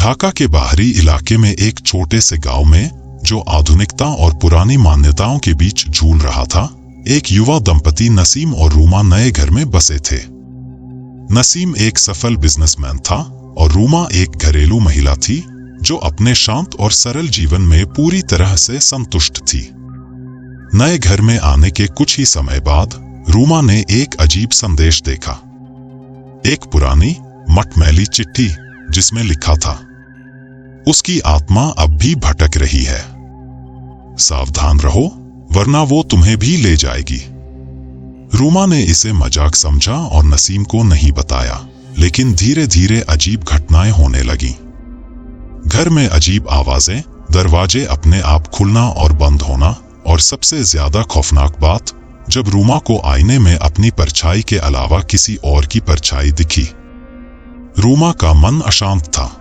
ढाका के बाहरी इलाके में एक छोटे से गांव में, जो आधुनिकता और पुरानी मान्यताओं के बीच झूल रहा था, एक युवा दंपति नसीम और रूमा नए घर में बसे थे। नसीम एक सफल बिजनेसमैन था और रूमा एक घरेलू महिला थी जो अपने शांत और सरल जीवन में पूरी तरह से संतुष्ट थी। नए घर में आने के कुछ ही समय बाद रूमा ने एक अजीब संदेश देखा। एक पुरानी मटमैली चिट्ठी जिसमें लिखा था, उसकी आत्मा अब भी भटक रही है, सावधान रहो वरना वो तुम्हें भी ले जाएगी। रूमा ने इसे मजाक समझा और नसीम को नहीं बताया, लेकिन धीरे धीरे अजीब घटनाएं होने लगीं। घर में अजीब आवाजें, दरवाजे अपने आप खुलना और बंद होना, और सबसे ज्यादा खौफनाक बात, जब रूमा को आईने में अपनी परछाई के अलावा किसी और की परछाई दिखी। रूमा का मन अशांत था।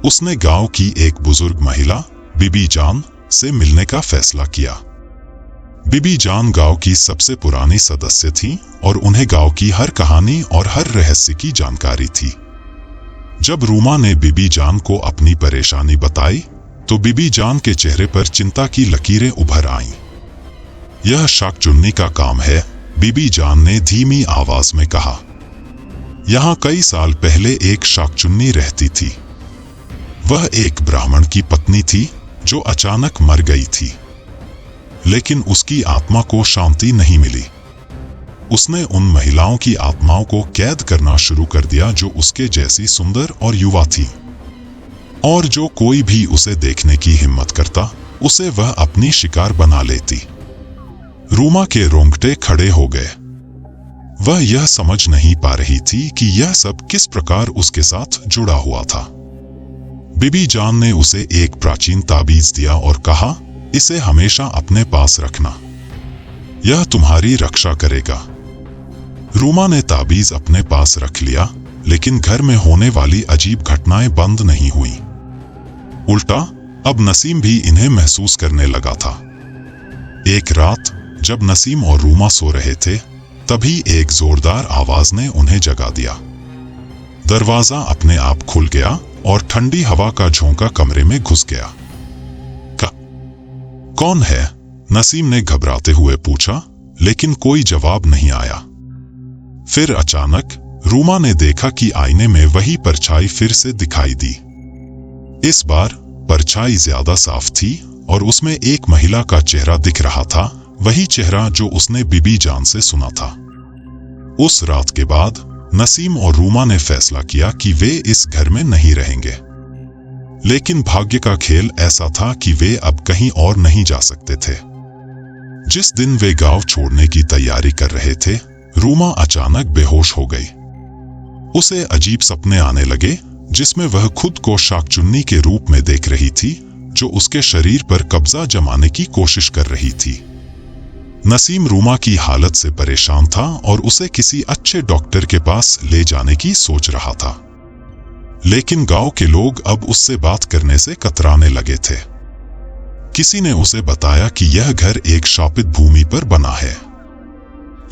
उसने गांव की एक बुजुर्ग महिला बीबी जान से मिलने का फैसला किया। बीबी जान गांव की सबसे पुरानी सदस्य थी और उन्हें गांव की हर कहानी और हर रहस्य की जानकारी थी। जब रूमा ने बीबी जान को अपनी परेशानी बताई तो बीबी जान के चेहरे पर चिंता की लकीरें उभर आईं। यह शाकचुन्नी का काम है, बीबी जान ने धीमी आवाज में कहा। यहाँ कई साल पहले एक शाकचुन्नी रहती थी। वह एक ब्राह्मण की पत्नी थी जो अचानक मर गई थी, लेकिन उसकी आत्मा को शांति नहीं मिली। उसने उन महिलाओं की आत्माओं को कैद करना शुरू कर दिया जो उसके जैसी सुंदर और युवा थी, और जो कोई भी उसे देखने की हिम्मत करता उसे वह अपनी शिकार बना लेती। रूमा के रोंगटे खड़े हो गए। वह यह समझ नहीं पा रही थी कि यह सब किस प्रकार उसके साथ जुड़ा हुआ था। बीबी जान ने उसे एक प्राचीन ताबीज दिया और कहा, इसे हमेशा अपने पास रखना, यह तुम्हारी रक्षा करेगा। रूमा ने ताबीज अपने पास रख लिया, लेकिन घर में होने वाली अजीब घटनाएं बंद नहीं हुई। उल्टा अब नसीम भी इन्हें महसूस करने लगा था। एक रात जब नसीम और रूमा सो रहे थे, तभी एक जोरदार आवाज ने उन्हें जगा दिया। दरवाजा अपने आप खुल गया और ठंडी हवा का झोंका कमरे में घुस गया। कौन है? नसीम ने घबराते हुए पूछा, लेकिन कोई जवाब नहीं आया। फिर अचानक रूमा ने देखा कि आईने में वही परछाई फिर से दिखाई दी। इस बार परछाई ज्यादा साफ थी और उसमें एक महिला का चेहरा दिख रहा था, वही चेहरा जो उसने बीबी जान से सुना था। उस रात के बाद नसीम और रूमा ने फैसला किया कि वे इस घर में नहीं रहेंगे। लेकिन भाग्य का खेल ऐसा था कि वे अब कहीं और नहीं जा सकते थे। जिस दिन वे गांव छोड़ने की तैयारी कर रहे थे, रूमा अचानक बेहोश हो गई। उसे अजीब सपने आने लगे जिसमें वह खुद को शाकचुन्नी के रूप में देख रही थी, जो उसके शरीर पर कब्जा जमाने की कोशिश कर रही थी। नसीम रूमा की हालत से परेशान था और उसे किसी अच्छे डॉक्टर के पास ले जाने की सोच रहा था। लेकिन गांव के लोग अब उससे बात करने से कतराने लगे थे। किसी ने उसे बताया कि यह घर एक शापित भूमि पर बना है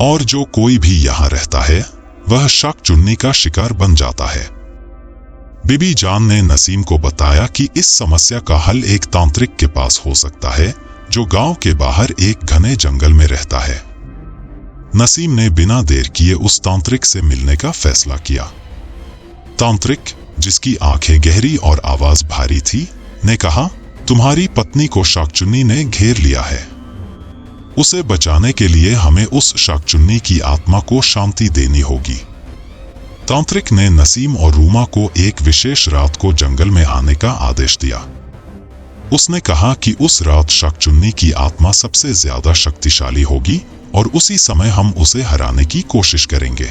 और जो कोई भी यहाँ रहता है वह शाकचुन्नी का शिकार बन जाता है। बीबी जान ने नसीम को बताया कि इस समस्या का हल एक तांत्रिक के पास हो सकता है जो गांव के बाहर एक घने जंगल में रहता है। नसीम ने बिना देर किए उस तांत्रिक से मिलने का फैसला किया। तांत्रिक, जिसकी आंखें गहरी और आवाज भारी थी, ने कहा, तुम्हारी पत्नी को शाकचुन्नी ने घेर लिया है। उसे बचाने के लिए हमें उस शाकचुन्नी की आत्मा को शांति देनी होगी। तांत्रिक ने नसीम और रूमा को एक विशेष रात को जंगल में आने का आदेश दिया। उसने कहा कि उस रात शाकचुन्नी की आत्मा सबसे ज्यादा शक्तिशाली होगी और उसी समय हम उसे हराने की कोशिश करेंगे।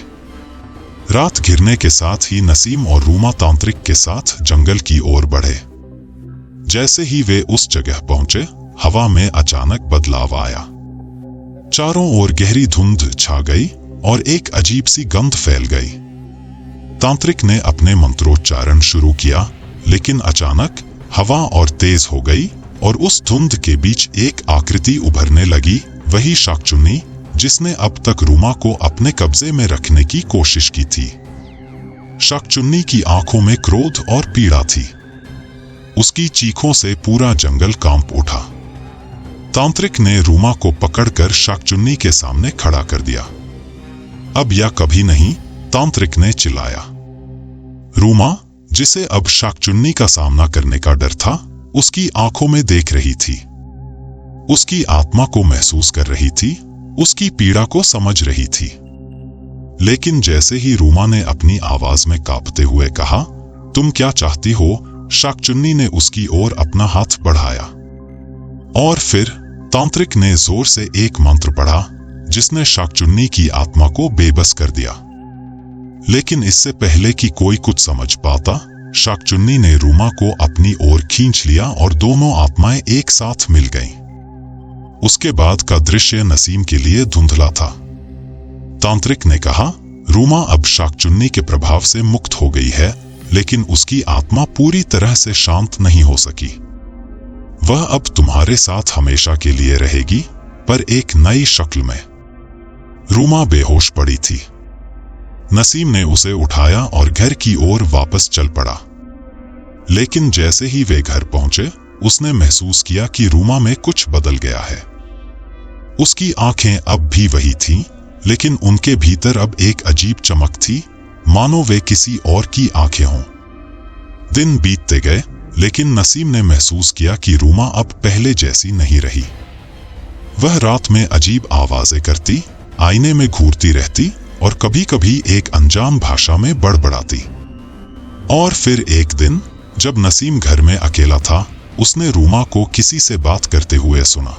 रात घिरने के साथ ही नसीम और रूमा तांत्रिक के साथ जंगल की ओर बढ़े। जैसे ही वे उस जगह पहुंचे, हवा में अचानक बदलाव आया। चारों ओर गहरी धुंध छा गई और एक अजीब सी गंध फैल गई। तांत्रिक ने अपने मंत्रोच्चारण शुरू किया, लेकिन अचानक हवा और तेज हो गई और उस धुंध के बीच एक आकृति उभरने लगी, वही शाकचुन्नी जिसने अब तक रूमा को अपने कब्जे में रखने की कोशिश की थी। शाकचुन्नी की आंखों में क्रोध और पीड़ा थी। उसकी चीखों से पूरा जंगल कांप उठा। तांत्रिक ने रूमा को पकड़कर शाकचुन्नी के सामने खड़ा कर दिया। अब या कभी नहीं, तांत्रिक ने चिल्लाया। रूमा, जिसे अब शाकचुन्नी का सामना करने का डर था, उसकी आंखों में देख रही थी, उसकी आत्मा को महसूस कर रही थी, उसकी पीड़ा को समझ रही थी। लेकिन जैसे ही रूमा ने अपनी आवाज में कांपते हुए कहा, तुम क्या चाहती हो, शाकचुन्नी ने उसकी ओर अपना हाथ बढ़ाया। और फिर तांत्रिक ने जोर से एक मंत्र पढ़ा जिसने शाकचुन्नी की आत्मा को बेबस कर दिया। लेकिन इससे पहले कि कोई कुछ समझ पाता, शाकचुन्नी ने रूमा को अपनी ओर खींच लिया और दोनों आत्माएं एक साथ मिल गईं। उसके बाद का दृश्य नसीम के लिए धुंधला था। तांत्रिक ने कहा, रूमा अब शाकचुन्नी के प्रभाव से मुक्त हो गई है, लेकिन उसकी आत्मा पूरी तरह से शांत नहीं हो सकी। वह अब तुम्हारे साथ हमेशा के लिए रहेगी, पर एक नई शक्ल में। रूमा बेहोश पड़ी थी। नसीम ने उसे उठाया और घर की ओर वापस चल पड़ा। लेकिन जैसे ही वे घर पहुंचे, उसने महसूस किया कि रूमा में कुछ बदल गया है। उसकी आंखें अब भी वही थीं, लेकिन उनके भीतर अब एक अजीब चमक थी, मानो वे किसी और की आंखें हों। दिन बीतते गए, लेकिन नसीम ने महसूस किया कि रूमा अब पहले जैसी नहीं रही। वह रात में अजीब आवाजें करती, आईने में घूरती रहती और कभी कभी एक अनजान भाषा में बड़बड़ाती। और फिर एक दिन, जब नसीम घर में अकेला था, उसने रूमा को किसी से बात करते हुए सुना।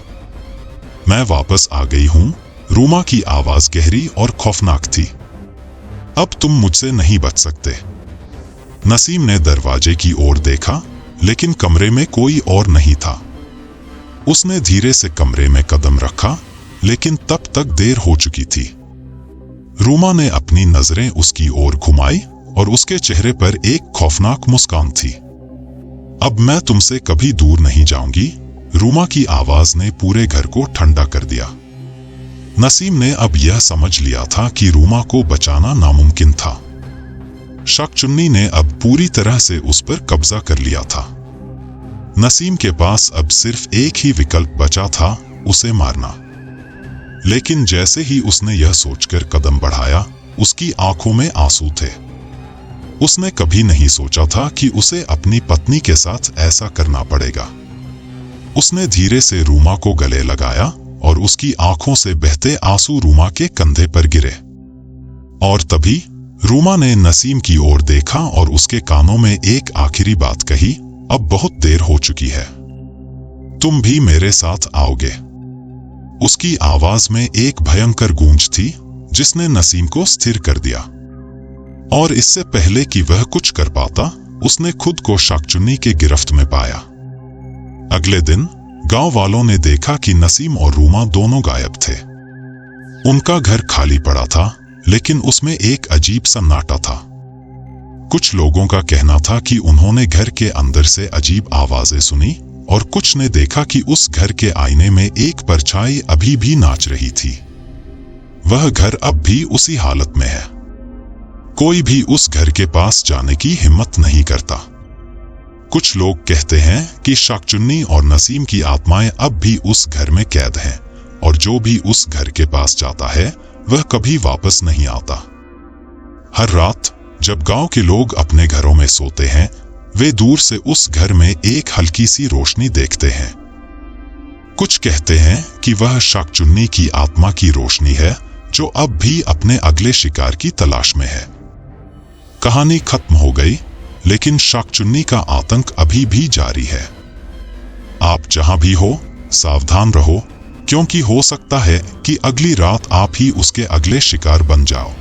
मैं वापस आ गई हूं, रूमा की आवाज गहरी और खौफनाक थी। अब तुम मुझसे नहीं बच सकते। नसीम ने दरवाजे की ओर देखा, लेकिन कमरे में कोई और नहीं था। उसने धीरे से कमरे में कदम रखा, लेकिन तब तक देर हो चुकी थी। रूमा ने अपनी नजरें उसकी ओर घुमाई और उसके चेहरे पर एक खौफनाक मुस्कान थी। अब मैं तुमसे कभी दूर नहीं जाऊंगी, रूमा की आवाज ने पूरे घर को ठंडा कर दिया। नसीम ने अब यह समझ लिया था कि रूमा को बचाना नामुमकिन था। शाकचुन्नी ने अब पूरी तरह से उस पर कब्जा कर लिया था। नसीम के पास अब सिर्फ एक ही विकल्प बचा था, उसे मारना। लेकिन जैसे ही उसने यह सोचकर कदम बढ़ाया, उसकी आंखों में आंसू थे। उसने कभी नहीं सोचा था कि उसे अपनी पत्नी के साथ ऐसा करना पड़ेगा। उसने धीरे से रूमा को गले लगाया और उसकी आंखों से बहते आंसू रूमा के कंधे पर गिरे। और तभी रूमा ने नसीम की ओर देखा और उसके कानों में एक आखिरी बात कही, अब बहुत देर हो चुकी है, तुम भी मेरे साथ आओगे। उसकी आवाज में एक भयंकर गूंज थी जिसने नसीम को स्थिर कर दिया। और इससे पहले कि वह कुछ कर पाता, उसने खुद को शाकचुन्नी के गिरफ्त में पाया। अगले दिन गांव वालों ने देखा कि नसीम और रूमा दोनों गायब थे। उनका घर खाली पड़ा था, लेकिन उसमें एक अजीब सन्नाटा था। कुछ लोगों का कहना था कि उन्होंने घर के अंदर से अजीब आवाजें सुनी और कुछ ने देखा कि उस घर के आईने में एक परछाई अभी भी नाच रही थी। वह घर अब भी उसी हालत में है। कोई भी उस घर के पास जाने की हिम्मत नहीं करता। कुछ लोग कहते हैं कि शाकचुन्नी और नसीम की आत्माएं अब भी उस घर में कैद हैं, और जो भी उस घर के पास जाता है वह कभी वापस नहीं आता। हर रात जब गांव के लोग अपने घरों में सोते हैं, वे दूर से उस घर में एक हल्की सी रोशनी देखते हैं। कुछ कहते हैं कि वह शाकचुन्नी की आत्मा की रोशनी है, जो अब भी अपने अगले शिकार की तलाश में है। कहानी खत्म हो गई, लेकिन शाकचुन्नी का आतंक अभी भी जारी है। आप जहां भी हो, सावधान रहो, क्योंकि हो सकता है कि अगली रात आप ही उसके अगले शिकार बन जाओ।